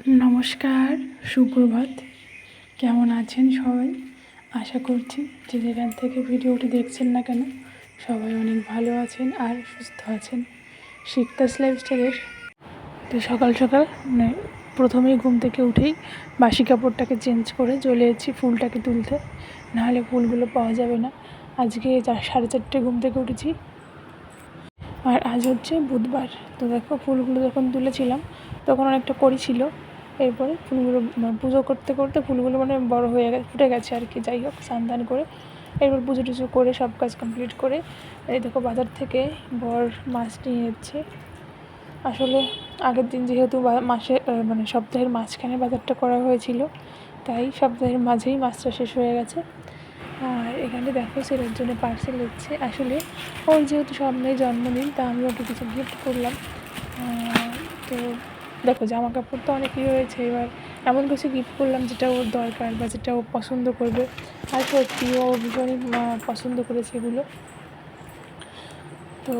নমস্কার, সুপ্রভাত। কেমন আছেন সবাই? আশা করছি যে যেখান থেকে ভিডিওটি দেখছেন না কেন সবাই অনেক ভালো আছেন আর সুস্থ আছেন। শিকতাস লাইফস্টাইলের তো সকাল সকাল প্রথমেই ঘুম থেকে উঠেই বাসি কাপড়টাকে চেঞ্জ করে চলে এসেছি ফুলটাকে তুলতে, নাহলে ফুলগুলো পাওয়া যাবে না। আজকে 4:30 ঘুম থেকে উঠেছি আর আজ হচ্ছে বুধবার। তো দেখো ফুলগুলো যখন তুলেছিলাম তখন অনেকটা কড়ি ছিল, এরপরে ফুলগুলো পুজো করতে করতে ফুলগুলো বড় হয়ে গেছে, ফুটে গেছে আর কি। যাই হোক, স্নান করে এরপর পুজো টুজো করে সব কাজ কমপ্লিট করে এই দেখো বাজার থেকে বর মাছ নিয়ে যাচ্ছে। আসলে আগের দিন যেহেতু সপ্তাহের মাঝখানে বাজারটা করা হয়েছিল, তাই সপ্তাহের মাঝেই মাছটা শেষ হয়ে গেছে। আর এখানে দেখো ছেলের জন্য পার্সেল হচ্ছে। আসলে ওর যেহেতু সামনেই জন্মদিন, তা আমি ওকে কিছু গিফট করলাম। তো দেখো জামা কাপড় তো অনেকই রয়েছে, এবার এমন কিছু গিফট করলাম যেটা ওর দরকার বা যেটা ও পছন্দ করবে। আর সত্যি ও ভীষণই পছন্দ করেছে এগুলো। তো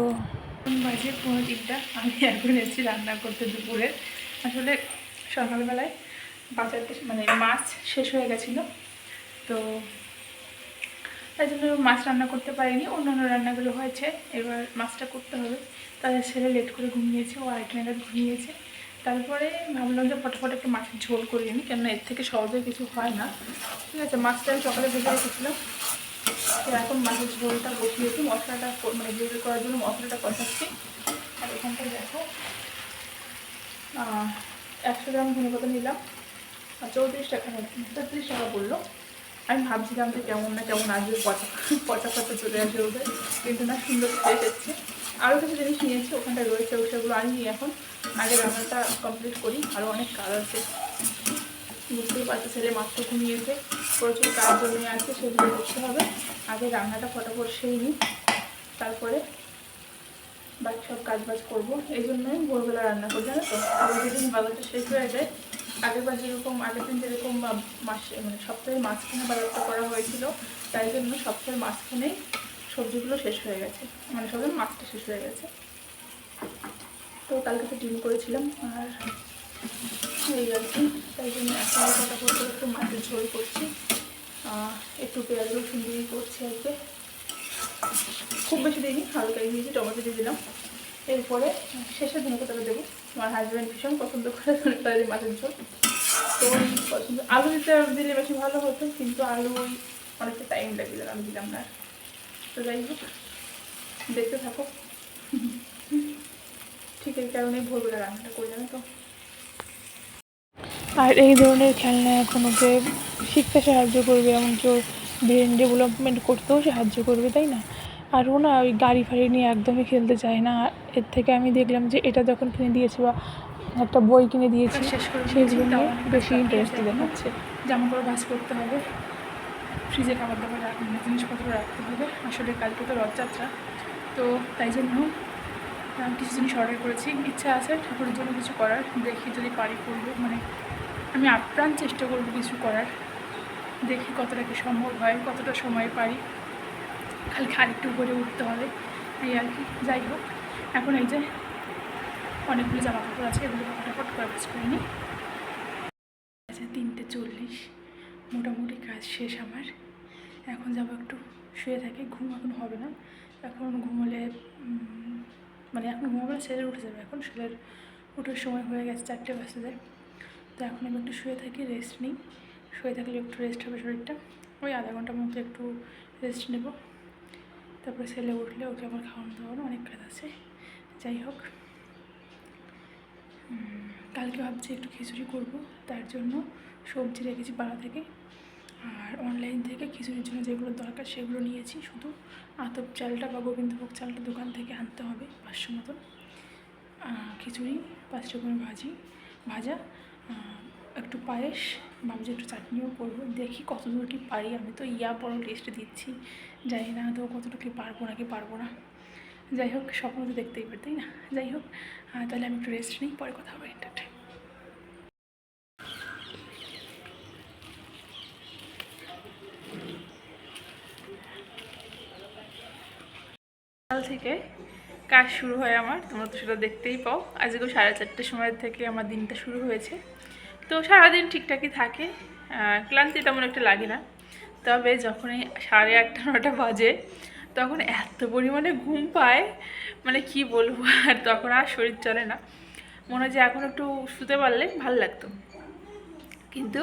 বাজে 3:30, আমি এখন এসেছি রান্না করতে দুপুরে। আসলে সকালবেলায় বাজারটা মাছ শেষ হয়ে গেছিলো, তো তাই জন্য মাছ রান্না করতে পারিনি। অন্যান্য রান্নাগুলো হয়েছে, এবার মাছটা করতে হবে। তাদের ছেলে লেট করে ঘুমিয়েছে, ও 8 নাগাদ ঘুমিয়েছে। তারপরে ভাবলাম যে ফটাফট একটু মাছের ঝোল করে নিই, কেননা এর থেকে সহজে কিছু হয় না। ঠিক আছে, মাছটা আমি সকালে ভেজে রেখেছিলাম, তো এখন মাছের ঝোলটা বসিয়েছি। মশলাটা গ্রেভি করার জন্য মশলাটা কষাচ্ছি। আর এখানটায় দেখো 100 গ্রাম ধনেপাতা নিলাম, আর 34 টাকা 33 টাকা পড়লো। আমি ভাবছিলাম যে কেমন না কেমন আসবে, পচা পচা পচা চলে আসবে ওদের, কিন্তু না, সুন্দর ফ্রেশ এসছে। আরও কিছু জিনিস নিয়েছি, ওখানটায় রয়েছে, সেগুলো আনিনি এখন। আগে রান্নাটা কমপ্লিট করি, আরও অনেক কাজ আছে। বুঝতেই পারছি, ছেলে মাত্র ঘুমিয়েছে, প্রচুর কাজ জমে আছে, সেগুলো করতে হবে। আগে রান্নাটা ফটাফট সেই নিই, তারপরে বাকি সব কাজ বাজ করবো। এই জন্যই ভোরবেলা রান্না করি, জানো তো। আবার যেদিন বাজারটা শেষ হয়ে যায়, আগের দিন যেরকম সপ্তাহের মাঝখানে বাজারটা করা হয়েছিল, তাই জন্য সপ্তাহের মাঝখানেই সবজিগুলো শেষ হয়ে গেছে, সবসময় মাছটা শেষ হয়ে গেছে। তো কালকে তো ডিম করেছিলাম, আর এই আর কি। তাই জন্য এখন ফটাফট করে একটু মাছের ঝোল করছি, একটু পেঁয়াজ রসুন দিয়ে করছি আর কি। খুব বেশি দিইনি, হালকাই দিয়েছি, টমেটো দিয়ে দিলাম। এরপরে শেষের ধনেপাতাটা দেবো। আমার হাজব্যান্ড ভীষণ পছন্দ করে ধনেপাতা দিয়ে মাছের ঝোল, তো ওই পছন্দ। আলু দিলে বেশি ভালো হতো, কিন্তু আলু অনেকটা টাইম লাগবে, আমি দিলাম না। তো যাই হোক, দেখতে থাকো। ঠিক এই কারণেই ভোরবেলা রান্নাটা করে যাবে তো। আর এই ধরনের খেলনা এখন ওকে শিখতে সাহায্য করবে, এমনকি ওর ব্রেন ডেভেলপমেন্ট করতেও সাহায্য করবে, তাই না? আর ও না ওই গাড়ি ফাড়ি নিয়ে একদমই খেলতে চায় না। এর থেকে আমি দেখলাম যে এটা যখন কিনে দিয়েছি বা একটা বই কিনে দিয়েছি, সেগুলো নিয়ে বেশি ইন্টারেস্ট দেখাচ্ছে। জামা কাপড় ভাঁজ করতে হবে, ফ্রিজে খাবার দাবার জিনিসপত্র রাখতে হবে। আসলে কালকে তো রথযাত্রা, তো তাই জন্য কিছু জিনিস অর্ডার করেছি। ইচ্ছা আছে ঠাকুরের জন্য কিছু করার, দেখি যদি পারি করবো। আমি আপ্রাণ চেষ্টা করবো কিছু করার, দেখি কতটা কি সম্ভব হয়, কতটা সময় পারি। কালকে আরেকটু করে উঠতে হবে, এই আর কি। যাই হোক, এখন এই যে অনেকগুলো জামা কাপড় আছে, এগুলো ফটাফট করে কাজ করে নিই। আচ্ছা, 3:40, মোটামুটি কাজ শেষ আমার। এখন যাবো একটু শুয়ে থাকি, ঘুম এখন হবে না। এখন ঘুমোলে এখন ঘুমাবো না, ছেলের উঠে যাবে। এখন ছেলের উঠার সময় হয়ে গেছে, 4টে বাজতে যায়। তো এখন আমি একটু শুয়ে থাকি, রেস্ট নিই। শুয়ে থাকলে একটু রেস্ট হবে শরীরটা, ওই আধা ঘন্টার মতো একটু রেস্ট নেব। তারপরে ছেলে উঠলে ওকে আবার খাওয়ানো দাওয়ানো অনেক কাজ আছে। যাই হোক, কালকে ভাবছি একটু খিচুড়ি করব, তার জন্য সবজি রেখেছি পাড়া থেকে। আর অনলাইন থেকে খিচুড়ির জন্য যেগুলো দরকার সেগুলো নিয়েছি। শুধু আতপ চালটা বা গোবিন্দভোগ চালটা দোকান থেকে আনতে হবে 500 মতন। খিচুড়ি, 5 রকমের ভাজা, একটু পায়েস, ভাবছি একটু চাটনিও করবো। দেখি কতদূর কি পারি। আমি তো বড় লিস্ট দিচ্ছি, জানি না তো কতটুকু পারবো নাকি পারবো না। যাই হোক, স্বপ্ন তো দেখতেই পারি, তাই না? যাই হোক, তাহলে আমি একটু রেস্ট নিই, পরে কথা হবে ইন্টারটে। সকাল থেকে কাজ শুরু হয় আমার, তোমরা তো সেটা দেখতেই পাও। আজকে 4:30 সময় থেকে আমার দিনটা শুরু হয়েছে। তো সারাদিন ঠিকঠাকই থাকে, ক্লান্তি তেমন একটা লাগে না। তবে যখনই 8:30-9টা বাজে তখন এত পরিমাণে ঘুম পায়, মানে কি বলবো, আর তখন আর শরীর চলে না, মনে হয় যে এখন একটু শুতে পারলে ভালো লাগতো, কিন্তু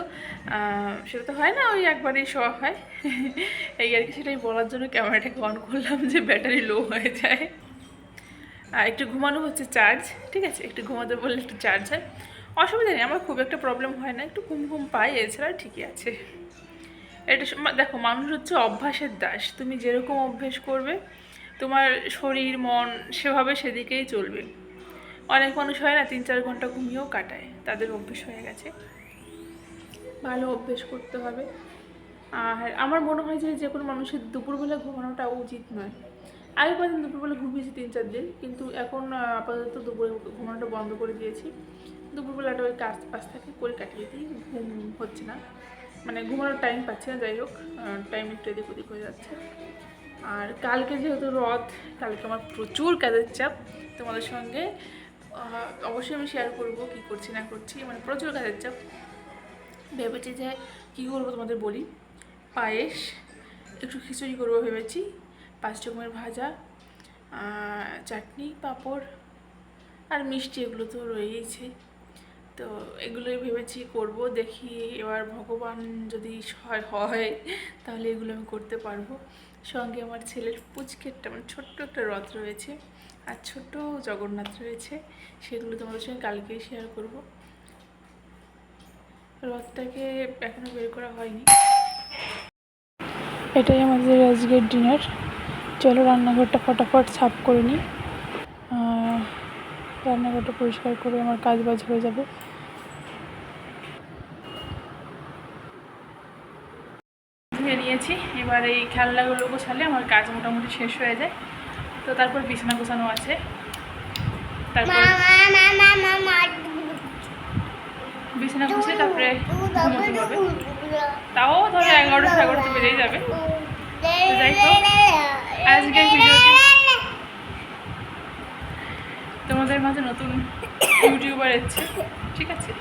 সেটা তো হয় না, ওই একবারেই শোয়া হয়। এই আর কি, সেটাই বলার জন্য ক্যামেরাটাকে অন করলাম যে ব্যাটারি লো হয়ে যায়। একটু ঘুমানো হচ্ছে চার্জ, ঠিক আছে, একটু ঘুমাতে বললে একটু চার্জ হয়, অসুবিধা নেই, আমার খুব একটা প্রবলেম হয় না, একটু ঘুম ঘুম পাই, এছাড়া ঠিকই আছে। এটা দেখো, মানুষ হচ্ছে অভ্যাসের দাস, তুমি যেরকম অভ্যেস করবে তোমার শরীর মন সেভাবে সেদিকেই চলবে। অনেক মানুষ হয় না 3-4 ঘন্টা ঘুমিয়েও কাটায়, তাদের অভ্যেস হয়ে গেছে, ভালো অভ্যেস করতে হবে। আর আমার মনে হয় যে যে কোনো মানুষের দুপুরবেলা ঘুমানোটা উচিত নয়। আগে কদিন দুপুরবেলা ঘুমিয়েছি 3-4 দিন, কিন্তু এখন আপাতত দুপুরে ঘুমানোটা বন্ধ করে দিয়েছি। দুপুরবেলাটা ওই কাজ বাজ থাকে করে কাটিয়ে দিই, ঘুম হচ্ছে না, মানে ঘুমানোর টাইম পাচ্ছি না, যাই হোক টাইম একটু এদিক ওদিক হয়ে যাচ্ছে। আর কালকে যেহেতু রথ, কালকে আমার প্রচুর কাজের চাপ, তোমাদের সঙ্গে অবশ্যই আমি শেয়ার করবো কী করছি না করছি, মানে প্রচুর কাজের চাপ। ভেবেছি যে কী করবো তোমাদের বলি, পায়েস, একটু খিচুড়ি করবো ভেবেছি, 5 রকমের ভাজা, চাটনি, পাঁপড় আর মিষ্টি, এগুলো তো রয়েইছে। তো এগুলোই ভেবেছি করব, দেখি এবার ভগবান যদি হয় তাহলে এগুলো আমি করতে পারবো। সঙ্গে আমার ছেলের পুচকেরটা, মানে ছোট্ট একটা রথ রয়েছে আর ছোট্ট জগন্নাথ রয়েছে, সেগুলো তোমাদের সঙ্গে কালকেই শেয়ার করব। রথটাকে এখনো বের করা হয়নি। এটাই আমাদের আজকের ডিনার। চলো রান্নাঘরটা ফটাফট সাফ করে নিই, রান্নাঘরটা পরিষ্কার করে আমার কাজ বাজ হয়ে যাবে। ধুয়ে নিয়েছি, এবার এই খেলনাগুলো গোছালে আমার কাজ মোটামুটি শেষ হয়ে যায়। তো তারপর বিছানা গোছানো আছে, তারপর বিছানা গুছিয়ে তারপরে ঘুমোতে হবে, তাও ধরো 11টা-11:30 বেজেই যাবে। তো যাই হোক, আজকের ভিডিওটি তোমাদের মাঝে নতুন ইউটিউবার এসছে, ঠিক আছে।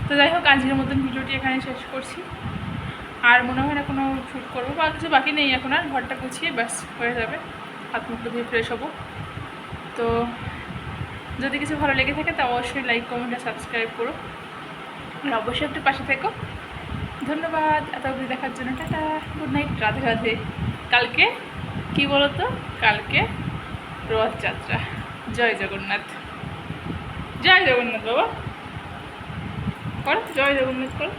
তো যাই হোক, আজকের মতন ভিডিওটি এখানে শেষ করছি। আর মনে হয় না কোনো শ্যুট করবো বা কিছু বাকি নেই এখন, আর ঘরটা গুছিয়ে ব্যাস হয়ে যাবে, হাত মুখটা দিয়ে ফ্রেশ হবো। তো যদি কিছু ভালো লেগে থাকে তা অবশ্যই লাইক, কমেন্ট আর সাবস্ক্রাইব করো, আর অবশ্যই একটু পাশে থেকো। ধন্যবাদ এত অবধি দেখার জন্য, tata, good night, Radhe Radhe. কালকে কি বলো তো, কালকে রথযাত্রা। জয় জগন্নাথ, জয় জগন্নাথ বাবা, করো জয় জগন্নাথ করো।